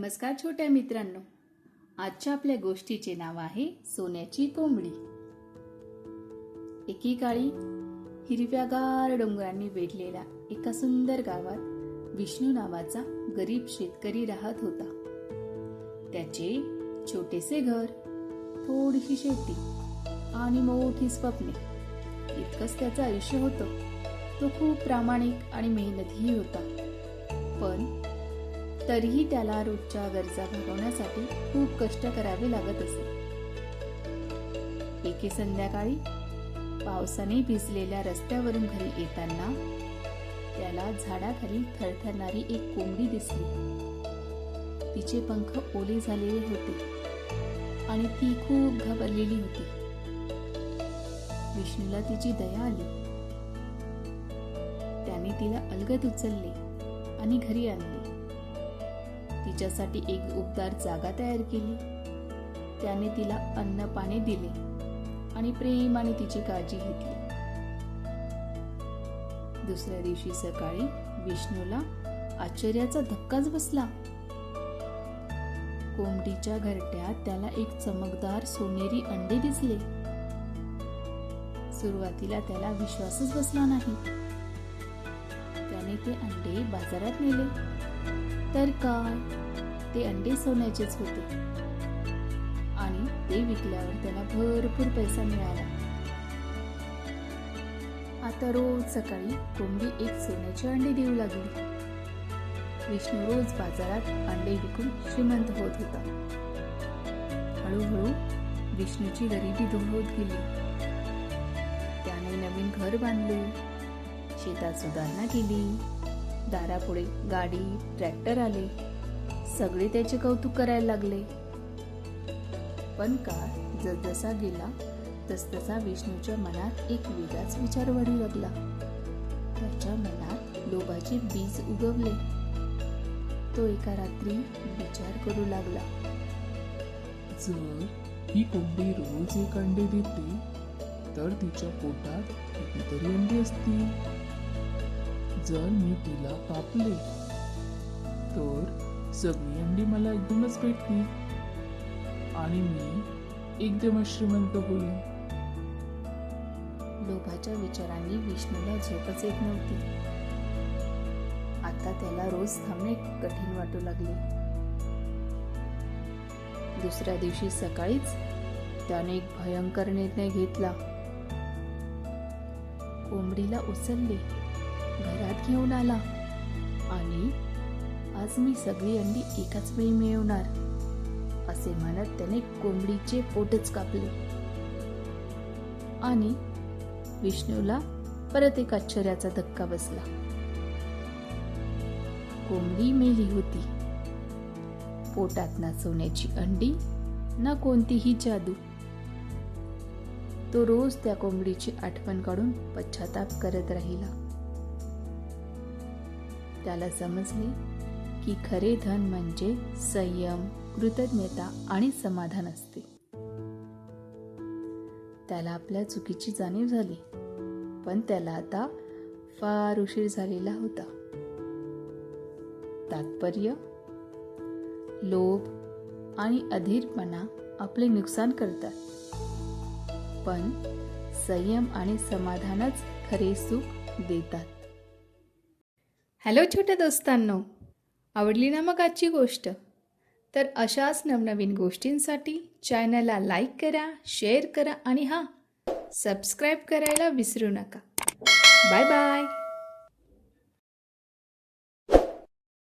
नमस्कार छोट्या मित्रांनो, आजच्या आपल्या गोष्टीचे नाव आहे सोन्याची कोंबडी. एकेकाळी हिरव्यागार डोंगरांनी वेढलेल्या एका सुंदर गावात विष्णू नावाचा गरीब शेतकरी राहत होता. त्याचे छोटेसे घर, थोडीशी शेती आणि मोठी स्वप्ने इतकंच त्याचं आयुष्य होतं. तो खूप प्रामाणिक आणि मेहनती होता, पण तरीही त्याला रोजच्या गरजा भागवण्यासाठी खूप कष्ट करावे लागत असे. एके संध्याकाळी पावसाने भिजलेल्या रस्त्यावरून घरी येताना त्याला झाडाखाली थरथरणारी एक कोंबडी दिसली. तिचे पंख ओले झालेले होते आणि ती खूप घाबरलेली होती. विष्णूला तिची दया आली. त्याने तिला अलगद उचलले आणि घरी आणले. तिच्यासाठी एक उबदार जागा तयार केली. त्याने तिला अन्न पाणी दिले आणि प्रेमाने तिची काळजी घेतली. दुसऱ्या दिवशी सकाळी विष्णूला आश्चर्याचा धक्काच बसला. कोंबडीच्या घरट्यात त्याला एक चमकदार सोनेरी अंडे दिसले. सुरुवातीला त्याला विश्वासच बसला नाही. त्याने ते अंडे बाजारात नेले, तर काय, ते अंडे सोन्याचेच होते आणि ते विकल्यावर त्याला भरपूर पैसा मिळाला. आता रोज सकाळी कोंबडी एक सोन्याचे अंडे देऊ लागली. विष्णू रोज बाजारात अंडे विकून श्रीमंत होत होता. हळूहळू विष्णूची गरिबी दूर होत गेली. त्याने नवीन घर बांधले, शेतात सुधारणा केली, दारापुढे गाडी, ट्रॅक्टर आले. सगळे त्याचे कौतुक करायला लागले. पण काळ जसजसा गेला तसतसा विष्णूच्या मनात एक वेगळाच विचार वाढू लागला. त्याच्या मनात लोभाचे बीज उगवले. तो एका रात्री विचार करू लागला, जर ही कोंबडी रोज एक अंडे देते तर तिच्या पोटात कितीतरी अंडे असतील. जर मी तिला कापले तर सगळी अंडी मला एकदमच भेटतील आणि मी एकदमच श्रीमंत होईल. लोभाच्या विचारांनी विष्णूला झोपच येत नव्हती. आता त्याला रोज थांबणे कठीण वाटू लागले. दुसऱ्या दिवशी सकाळीच त्याने एक भयंकर निर्णय घेतला. कोंबडीला उचलले, घरात घेऊन आला आणि आज मी सगळी अंडी एकाच वेळी मिळवणार असे म्हणत त्याने कोंबडीचे पोटच कापले. आणि विष्णूला परत एक आश्चर्याचा धक्का बसला. कोंबडी मेली होती. पोटात ना सोन्याची अंडी ना कोणतीही जादू. तो रोज त्या कोंबडीची आठवण काढून पश्चाताप करत राहिला. त्याला समजले की खरे धन म्हणजे संयम, कृतज्ञता आणि समाधान असते. त्याला आपल्या चुकीची जाणीव झाली, पण त्याला आता फार उशीर झालेला होता. तात्पर्य, लोभ आणि अधीरपणा आपले नुकसान करतात, पण संयम आणि समाधानच खरे सुख देतात. हॅलो छोट्या दोस्तांनो, आवडली ना मग आजची गोष्ट? तर अशाच नवनवीन गोष्टींसाठी चॅनलला लाईक करा, शेअर करा आणि सबस्क्राईब करायला विसरू नका. Bye bye.